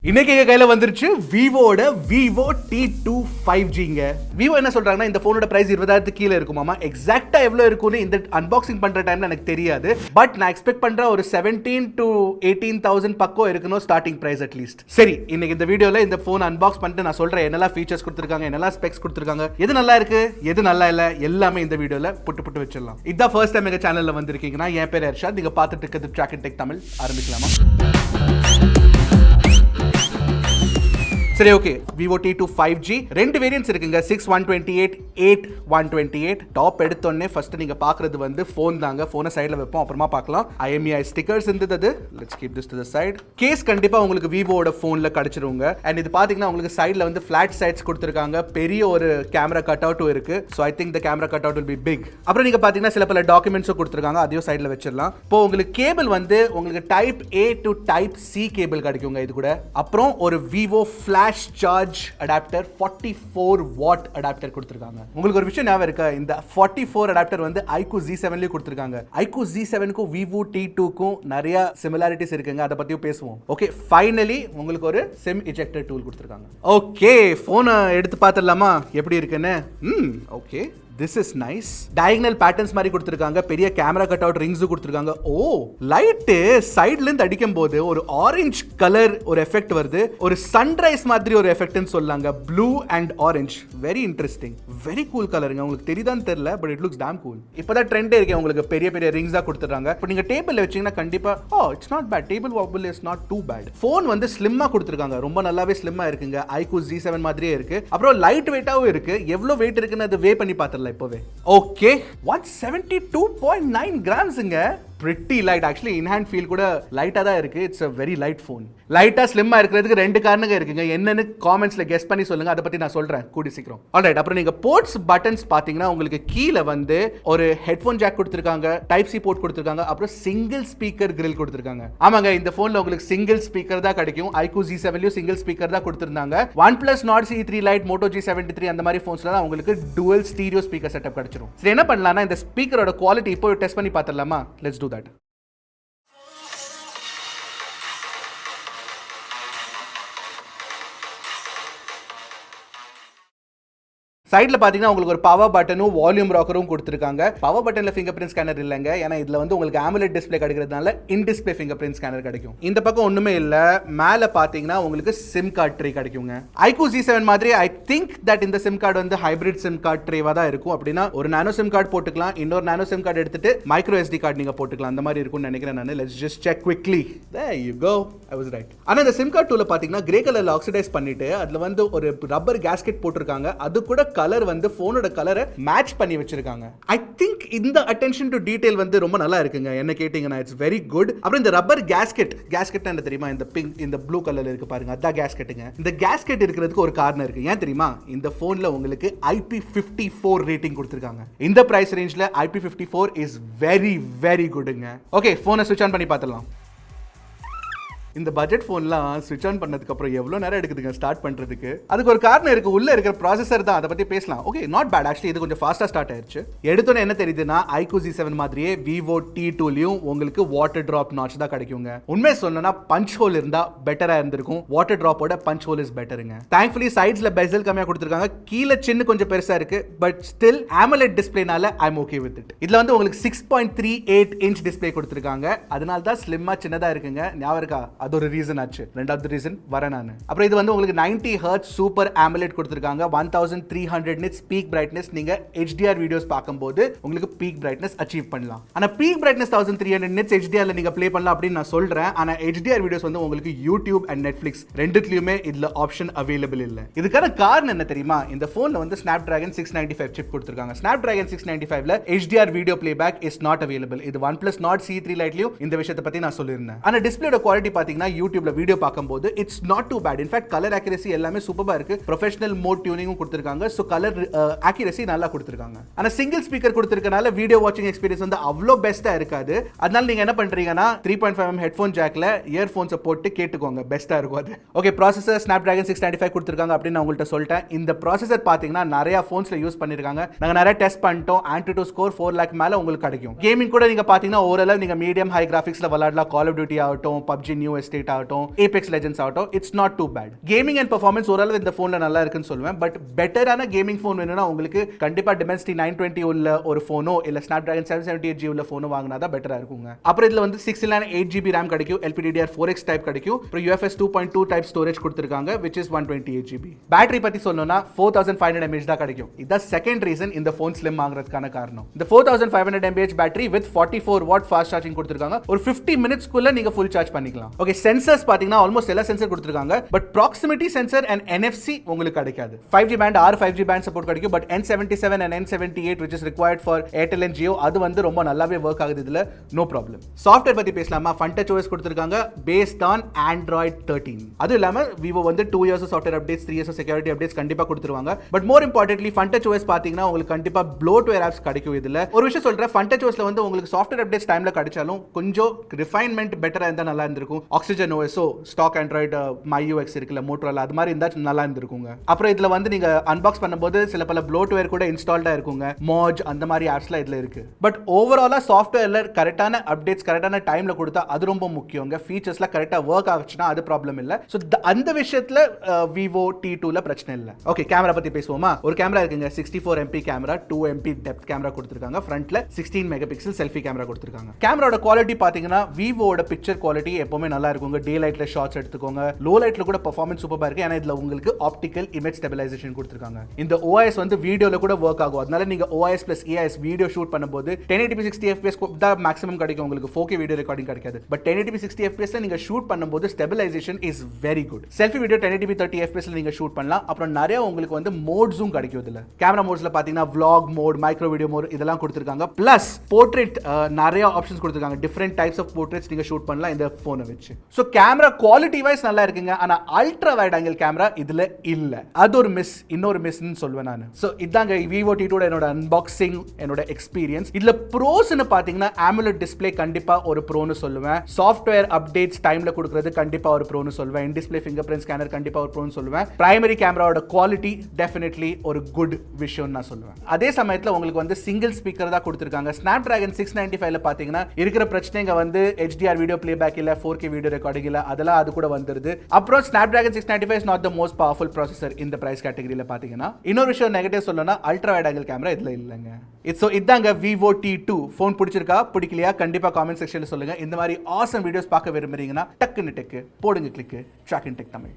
இன்னைக்கு எங்க கையில வந்துருச்சு விவோட விவோ T2 5Gங்க. விவோ என்ன சொல்றாங்கன்னா இந்த போனோட பிரைஸ் 20,000 கீழ இருக்குமாமா. எக்ஸாக்ட்டா எவ்வளவு இருக்கும்னு இந்த அன்பாக்சிங் பண்ற டைம்ல எனக்கு தெரியாது. பட் நான் எக்ஸ்பெக்ட் பண்ற ஒரு 17 to 18,000 பக்கம் இருக்கணும் ஸ்டார்டிங் பிரைஸ் அட்லீஸ்ட். சரி, இன்னைக்கு இந்த வீடியோல இந்த போன் அன்பாக்ஸ் பண்ணிட்டு நான் சொல்றேன் என்னெல்லாம் ஃபீச்சர்ஸ் கொடுத்திருக்காங்க, என்னெல்லாம் ஸ்பெக்ஸ் கொடுத்திருக்காங்க, எது நல்லா இருக்கு, எது நல்லா இல்ல, எல்லாமே இந்த வீடியோல புட்டு வச்சிடலாம். இதான் ஃபர்ஸ்ட் டைம் எங்க சேனல்ல வந்திருக்கீங்கன்னா என் பேர் ஹர்ஷா, நீங்க பார்த்துட்டு இருக்கிறது Trakin Tech தமிழ். ஆரம்பிக்கலாமா? சரி, ஓகே. விவோ T2 5G ரெண்டு வேரியன்ட்ஸ் இருக்குங்க. 6128 8128. டாப் எடுத்தோடனே ஃபர்ஸ்ட் நீங்க பாக்குறது வந்து ஃபோன் தாங்க. ஃபோனை சைடுல வைப்போம், அப்புறமா பார்க்கலாம். IMEI ஸ்டிக்கர்ஸ் இருந்தது. Let's keep this to the side. Case கண்டிப்பா உங்களுக்கு விவோட ஃபோன்ல கிடைச்சிருங்க. அண்ட் இது பாத்தீங்கன்னா உங்களுக்கு சைடுல வந்து ஃபிளாட் சைட்ஸ் கொடுத்திருக்காங்க. பெரிய ஒரு கேமரா கட் அவுட்டும் இருக்கு. So I think the camera cut out will be big. அப்புறம் நீங்க பாத்தீங்கன்னா சில பல டாக்குமெண்ட்ஸும் கொடுத்திருக்காங்க. அதையும் சைடுல வச்சிடலாம். இப்போ உங்களுக்கு கேபிள் வந்து உங்களுக்கு type A to type C cable கிடைக்குங்க இது கூட. அப்புறம் ஒரு Vivo flash charge adapter 44 what adapter கொடுத்திருக்காங்க. உங்களுக்கு ஒரு விஷயம் ஞாபகம் இருக்கா? இந்த 44 அடாப்டர் வந்து iQOO Z7 லயே கொடுத்திருக்காங்க. iQOO Z7 க்கும் vivo T2 க்கும் நிறைய சிமிலாரிட்டிஸ் இருக்குங்க. அத பத்தியும் பேசுவோம். ஓகே, ஃபைனலி உங்களுக்கு ஒரு சிம் இஜெக்டர் டூல் கொடுத்திருக்காங்க. ஓகே, போனை எடுத்து பார்த்துடலாமா எப்படி இருக்குன்னு? Okay, this is nice. diagonal patterns மாதிரி கொடுத்திருக்காங்க. பெரிய கேமரா கட் அவுட் ரிங்ஸ் கொடுத்திருக்காங்க. ஓ, லைட் சைடுல இருந்து அடிக்கும்போது ஒரு ஆரஞ்சு கலர் ஒரு எஃபெக்ட் வருது. ஒரு சன்ரைஸ் மாதிரி ஒரு எஃபெக்ட்னு சொல்லாங்க. Blue and orange. Very interesting, very cool கலருங்க. உங்களுக்கு தெரியுதான்னு தெரியல, but it looks damn cool. இப்போதான் ட்ரெண்டே இருக்கு. உங்களுக்கு பெரிய பெரிய ரிங்ஸ் தான் கொடுத்துறாங்க. இப்போ நீங்க டேபிள்ல வச்சீங்கன்னா கண்டிப்பா it's not bad. Table wobble is not too bad. Phone வந்து ஸ்லிம்மா கொடுத்திருக்காங்க. ரொம்ப நல்லாவே ஸ்லிம்மா இருக்குங்க. iQOO Z7 மாதிரியே இருக்கு. அப்புறம் லைட் வெயிட்டாவும் இருக்கு. எவ்வளவு வெயிட் இருக்குன்னு அது வே பண்ணி பார்த்தல இப்பவே. Okay, 172.9 கிராம்ஸ்ங்க. pretty light. actually in hand feel கூட லைட்டா தான் இருக்கு. it's a very light phone. லைட்டா ஸ்லிம்மா இருக்கிறதுக்கு ரெண்டு காரணங்க இருக்குங்க. என்னன்னு காமெண்ட்ஸ்ல கெஸ் பண்ணி சொல்லுங்க. அத பத்தி நான் சொல்றேன் கூடி சீக்கிரம். ஆல்ரைட், அப்புறம் நீங்க போர்ட்ஸ் பட்டன்ஸ் பாத்தீங்கன்னா உங்களுக்கு கீழ வந்து ஒரு ஹெட்போன் ஜாக் கொடுத்திருக்காங்க, டைப் சி போர்ட் கொடுத்திருக்காங்க, அப்புறம் சிங்கிள் ஸ்பீக்கர் கிரில் கொடுத்திருக்காங்க. ஆமாங்க, இந்த போன்ல உங்களுக்கு சிங்கிள் ஸ்பீக்கர் தான் கிடைக்கும். iQOO Z7 லயும் சிங்கிள் ஸ்பீக்கர் தான் கொடுத்திருந்தாங்க. OnePlus Nord C3 Lite, Moto G73 அந்த மாதிரி போன்ஸ்ல தான் உங்களுக்கு டுவல் ஸ்டீரியோ ஸ்பீக்கர் செட்டப் கிடைச்சிரும். சரி, என்ன பண்ணலாம்னா இந்த ஸ்பீக்கரோட குவாலிட்டி இப்போ டெஸ்ட் பண்ணி பார்த்தலாமா? Let's do that. சைடுல பாத்தீங்கன்னா உங்களுக்கு ஒரு பவர் பட்டனும் வால்யூம் ராக்கரும் கொடுத்திருக்காங்க. பவர் பட்டன்ல ஃபிங்கர் பிரிண்ட் ஸ்கேனர் இல்லங்க. ஏன்னா இதுல வந்து உங்களுக்கு AMOLED டிஸ்ப்ளே கிடைக்கிறதுனால இன் டிஸ்ப்ளே ஃபிங்கர் பிரிண்ட் ஸ்கேனர் கிடைக்கும். இந்த பக்கம் ஒண்ணுமே இல்ல. மேல பாத்தீங்கன்னா உங்களுக்கு சிம் கார்டு ட்ரே கிடைக்குங்க. iQOO Z7 மாதிரி ஐ திங்க் தட் இந்த சிம் கார்டு வந்து ஹைபிரிட் சிம் கார்டு ட்ரேவா தான் இருக்கும். அப்படின்னா ஒரு நானோ சிம் கார்டு போட்டுக்கலாம், இன்னொரு நானோ சிம் கார்டு எடுத்துட்டு மைக்ரோ SD கார்டு நீங்க போட்டுக்கலாம். அந்த மாதிரி இருக்கும்னு நினைக்கிறேன் நான். Let's just check quickly. there you go, I was right. ஆனா இந்த சிம் கார்டு டூல பாத்தீங்கன்னா கிரே கலர்ல ஆக்சிடைஸ் பண்ணிட்டு அதுல வந்து ஒரு ரப்பர் கேஸ்கெட் போட்டிருக்காங்க. அது கூட கலர் வந்து போனோட கலரை மேட்ச் பண்ணி வச்சிருக்காங்க. ஐ திங்க் இந்த அட்டென்ஷன் டு டீடைல் வந்து ரொம்ப நல்லா இருக்குங்க. என்ன கேட்டீங்கன்னா இட்ஸ் வெரி குட். அப்புறம் இந்த ரப்பர் கேஸ்கெட் என்ன தெரியுமா? இந்த பிங்க் இந்த ப்ளூ கலர்ல இருக்கு பாருங்க, அதான் கேஸ்கெட்டுங்க. இந்த கேஸ்கெட் இருக்கிறதுக்கு ஒரு காரணம் இருக்கு. ஏன் தெரியுமா? இந்த போன்ல உங்களுக்கு IP54 ரேட்டிங் கொடுத்திருக்காங்க. இந்த பிரைஸ் ரேஞ்ச்ல IP54 இஸ் வெரி வெரி குட்ங்க. ஓகே, போனை ஸ்விட்ச் ஆன் பண்ணி பார்த்தலாம். இந்த பட்ஜெட் ஃபோன்லாம் ஸ்விட்ச் ஆன் பண்ணதுக்கு அப்புறம் எவ்வளவு நேரம் எடுக்குதுங்க ஸ்டார்ட் பண்றதுக்கு? அதுக்கு ஒரு காரணம் இருக்கு. உள்ள இருக்கிற ப்ராசஸர் தான். அதை பத்தி பேசலாம். Okay, not bad. ஆக்சுவலி இது கொஞ்சம் ஃபாஸ்டா ஸ்டார்ட் ஆயிருச்சு. எடுத்தோன்னே என்ன தெரியுதுன்னா iQOO Z7 மாதிரியே vivo T2 லயும் உங்களுக்கு வாட்டர் டிராப் நாட்ச் தான் கிடைக்குங்க. உண்மை சொல்லணும்னா பஞ்ச் ஹோல் இருந்தா பெட்டரா இருந்திருக்கும். வாட்டர் டிராப்போட பஞ்ச் ஹோல் இஸ் பெட்டருங்க. தேங்க்ஃபுல்லி சைட்ஸ்ல பெசல் கம்மியா கொடுத்திருக்காங்க. கீழ சின்ன கொஞ்சம் பெருசா இருக்கு. பட் ஸ்டில் AMOLED டிஸ்ப்ளேனால I am okay with it. இதுல வந்து உங்களுக்கு 6.38 இன்ச் டிஸ்ப்ளே கொடுத்திருக்காங்க. அதனால தான் ஸ்லிம்மா சின்னதா இருக்குங்க. ஞாபகம் இருக்கா? அது ஒரு ரீசன் ஆச்சு. ரெண்டாவது ரீசன் வரேன் நான். அப்புறம் இது வந்து உங்களுக்கு 90 Hz சூப்பர் AMOLED கொடுத்திருக்காங்க. 1300 nits பீக் பிரைட்னஸ். நீங்க HDR வீடியோஸ் பார்க்கும்போது உங்களுக்கு பீக் பிரைட்னஸ் அச்சீவ் பண்ணலாம். ஆனா பீக் பிரைட்னஸ் 1300 nits HDR ல நீங்க ப்ளே பண்ணலாம் அப்படின்னு நான் சொல்றேன். ஆனா HDR வீடியோஸ் வந்து உங்களுக்கு YouTube and Netflix ரெண்டுத்துலயுமே இதுல ஆப்ஷன் அவைலபிள் இல்ல. இதுக்கான காரணம் என்ன தெரியுமா? இந்த போன்ல வந்து Snapdragon 695 சிப் கொடுத்திருக்காங்க. Snapdragon 695 ல HDR video playback is not available. இது OnePlus Nord C3 Lite லயும் இந்த விஷயத்தை பத்தி நான் சொல்லிருந்தேன். ஆனா டிஸ்ப்ளேயோட குவாலிட்டி பாத்தீங்கன்னா யூடியூப்ல வீடியோ பார்க்கும்போது it's not too bad. In fact colour accuracy எல்லாமே சூப்பரா இருக்கு. ப்ரொஃபஷனல் மோட் டியூனிங்கும் கொடுத்திருக்காங்க. சோ கலர் அக்யூரசி நல்லா கொடுத்திருக்காங்க. ஆனா சிங்கிள் ஸ்பீக்கர் கொடுத்திருக்கனால வீடியோ வாட்சிங் எக்ஸ்பீரியன்ஸ் வந்து அவ்வளோ பெஸ்டா இருக்காது. அதனால நீங்க என்ன பண்றீங்கன்னா 3.5mm ஹெட்ஃபோன் ஜாக்ல இயர்ஃபோன்ஸை போட்டு கேட்டுக்கோங்க. பெஸ்டா இருக்கும் அது. ஓகே, ப்ராசஸர் Snapdragon 695 கொடுத்திருக்காங்க அப்படின்னு நான் உங்கள்கிட்ட சொல்லிட்டேன். இந்த ப்ராசஸர் பாத்தீங்கன்னா நிறைய போன்ஸ்ல யூஸ் பண்ணிருக்காங்க. நாங்க நிறைய டெஸ்ட் பண்ணிட்டோம். AnTuTu ஸ்கோர் 4 lakh மேல உங்களுக்கு கிடைக்கும். கேமிங் கூட நீங்க பாத்தீங்கன்னா ஓரளவு நீங்க மீடியம் ஹை கிராஃபிக்ஸ்ல விளையாடலாம். கால் ஆஃப் டியூட்டி ஆகட்டும், PUBG நியூ எஸ்டேட் ஆகட்டும், ஏபெக்ஸ் லெஜெண்ட்ஸ் ஆகட்டும், it's not too bad. Gaming and performance ஓரளவு இந்த ஃபோனில் நல்லா இருக்குன்னு சொல்லுவேன். பட் பெட்டரான கேமிங் ஃபோன் வேணும்னா உங்களுக்கு கண்டிப்பாக Dimensity 920 உள்ள ஒரு ஃபோனோ இல்லை Snapdragon 778G உள்ள ஃபோனோ வாங்கினா தான் பெட்டராக இருக்குங்க. அப்புறம் இதில் வந்து 6 இல்லைனா 8GB RAM கிடைக்கும், LPDDR4X டைப் கிடைக்கும், அப்புறம் UFS 2.2 டைப் ஸ்டோரேஜ் கொடுத்துருக்காங்க, which is 128GB. பேட்டரி பற்றி சொல்லணும்னா 4500 mAh தான் கிடைக்கும். இதுதான் செகண்ட் ரீசன் இந்த ஃபோன் ஸ்லிம் ஆகிறதுக்கான காரணம். இந்த 4500 mAh battery with 44 watt fast charging கொடுத்துருக்காங்க. ஒரு 50 மினிட்ஸ்க்குள்ள நீங்க ஃபுல் சார்ஜ் பண்ணிக்கலாம். ஓகே, சென்சர்ஸ் பாத்தீங்கன்னா ஆல்மோஸ்ட் எல்லா சென்சர் கொடுத்துருக்காங்க. But proximity sensor and NFC உங்களுக்கு கிடைக்காது. 5G band 5G band support கிடைக்கும். But N77 and N78 which is required for Airtel and Jio அது வந்து ரொம்ப நல்லாவே ஒர்க் ஆகுது. இதுல நோ ப்ராப்ளம். சாஃப்ட்வேர் பத்தி பேசலாமா? FunTouch OS கொடுத்துருக்காங்க based on Android 13. அது இல்லாம vivo வந்து 2 years software updates, 3 years security updates கண்டிப்பா கொடுத்துருவாங்க. But more importantly FunTouch OS பாத்தீங்கன்னா உங்களுக்கு கண்டிப்பா ப்ளோட்வேர் ஆப்ஸ் கிடைக்கும். இதுல ஒரு விஷயம் சொல்றேன், FunTouch OSல வந்து உங்களுக்கு சாஃப்ட்வேர் அப்டேட்ஸ் டைம்ல கிடைச்சாலும் கொஞ்சம் ரிஃபைன்மெண்ட் பெட்டரா இருந்தா நல்லா இருந்திருக்கும். ஆக்சிஜன் ஓஎஸ்ஓ, ஸ்டாக் ஆண்ட்ராய்டு MyUX இருக்குல்ல, மோட்டோரோலா, அது மாதிரி இருந்தா நல்லா இருந்திருக்குங்க. அப்புறம் இதுல வந்து நீங்க அன்பாக்ஸ் பண்ணும்போது சில பல ப்ளோட்வேர் கூட இன்ஸ்டால்டா இருக்குங்க. மோஜ் அந்த மாதிரி ஆப்ஸ்லாம் இதுல இருக்கு. பட் ஓவராலா சாஃப்ட்வேர்ல கரெக்டான அப்டேட்ஸ் கரெக்டான டைம்ல கொடுத்தா அது ரொம்ப முக்கியங்க. ஃபீச்சர்ஸ்லாம் கரெக்டா ஒர்க் ஆச்சுன்னா அது ப்ராப்ளம் இல்ல. சோ அந்த விஷயத்துல vivo T2ல பிரச்சனை இல்ல. ஓகே, கேமரா பத்தி பேசுவோமா? ஒரு கேமரா இருக்குங்க, 64MP camera, 2MP depth camera கொடுத்திருக்காங்க. ஃப்ரண்ட்ல 16 மெகாபிக்சல் செல்ஃபி கேமரா கொடுத்திருக்காங்க. கேமராவோட குவாலிட்டி பாத்தீங்கன்னா விவோட பிக்சர் குவாலிட்டி எப்பவுமே நல்லா இருக்குங்க. டே லைட்ல ஷாட்ஸ் எடுத்துக்கோங்க, லோ லைட்ல கூட பெர்ஃபார்மன்ஸ் சூப்பரா இருக்கு. ஏன்னா இதுல உங்களுக்கு ஆப்டிகல் இமேஜ் ஸ்டெபிலைசேஷன் கொடுத்திருக்காங்க. இந்த OIS வந்து வீடியோல கூட ஒர்க் ஆகும். அதனால நீங்க OIS plus EIS video shoot பண்ணும்போது 1080p 60fps தான் மேக்ஸிமம் கிடைக்கும். உங்களுக்கு 4K வீடியோ ரெக்கார்டிங் கிடைக்காது. பட் 1080p 60fps ல நீங்க ஷூட் பண்ணும்போது stabilisation is very good. Selfie video 1080p 30fps ல நீங்க ஷூட் பண்ணலாம். அப்புறம் நிறைய உங்களுக்கு வந்து மோட்ஸும் கிடைக்கும். இதுல கேமரா மோட்ஸ்ல பாத்தீங்கன்னா vlog mode, micro video mode இதெல்லாம் கொடுத்திருக்காங்க. பிளஸ் போர்ட்ரேட் நிறைய ஆப்ஷன்ஸ் கொடுத்திருக்காங்க. டிஃபரெண்ட் டைப்ஸ் ஆஃப் போர்ட்ரேட்ஸ் நீங்க ஷூட் பண்ணலாம் இந்த போனை வச்சு. சோ கேமரா குவாலிட்டி வைஸ் நல்லா இருக்குங்க. ஆனா அல்ட்ரா வைட் ஆங்கிள் கேமரா இதுல இல்ல. அது ஒரு மிஸ், இன்னொரு மிஸ்னு சொல்வேன் நான். சோ இதாங்க vivo T2 என்னோட அன்பாக்சிங், என்னோட எக்ஸ்பீரியன்ஸ். இதுல ப்ரோஸ்னு பாத்தீங்கன்னா AMOLED டிஸ்ப்ளே கண்டிப்பா ஒரு ப்ரோன்னு சொல்லுவேன். சாஃப்ட்வேர் அப்டேட்ஸ் டைம்ல கொடுக்கிறது கண்டிப்பா ஒரு ப்ரோன்னு சொல்லுவேன். இன் டிஸ்ப்ளே ஃபிங்கர் பிரிண்ட் ஸ்கேனர் கண்டிப்பா ஒரு ப்ரோன்னு சொல்லுவேன். பிரைமரி கேமராவோட குவாலிட்டி டெஃபினெட்லி ஒரு குட் விஷயம் நான் சொல்லுவேன். அதே சமயத்துல உங்களுக்கு வந்து சிங்கிள் ஸ்பீக்கர் தான் கொடுத்திருக்காங்க. Snapdragon 695ல பாத்தீங்கன்னா இருக்கிற பிரச்சனைங்க வந்து HDR வீடியோ பிளேபேக் இல்ல, 4K வீடியோ ரெக்கார்டிங் இல்ல, அதெல்லாம் அது கூட வந்துருது. அப்புறம் Snapdragon 695 is not the most powerful processor இந்த பிரைஸ் கேட்டகரியில பாத்தீங்கன்னா. இன்னொரு விஷயம் நெகட்டிவ் சொல்லணும்னா அல்ட்ரா வைட் ஆங்கிள் கேமரா இதுல இல்லங்க. இதாங்க vivo T2 ஃபோன் பிடிச்சிருக்கா பிடிக்கலையா கண்டிப்பா காமெண்ட் செக்ஷன்ல சொல்லுங்க. இந்த மாதிரி ஆசம் வீடியோஸ் பார்க்க விரும்புறீங்கன்னா டக்குன்னு டெக் போடுங்க, கிளிக் Trakin Tech தமிழ்.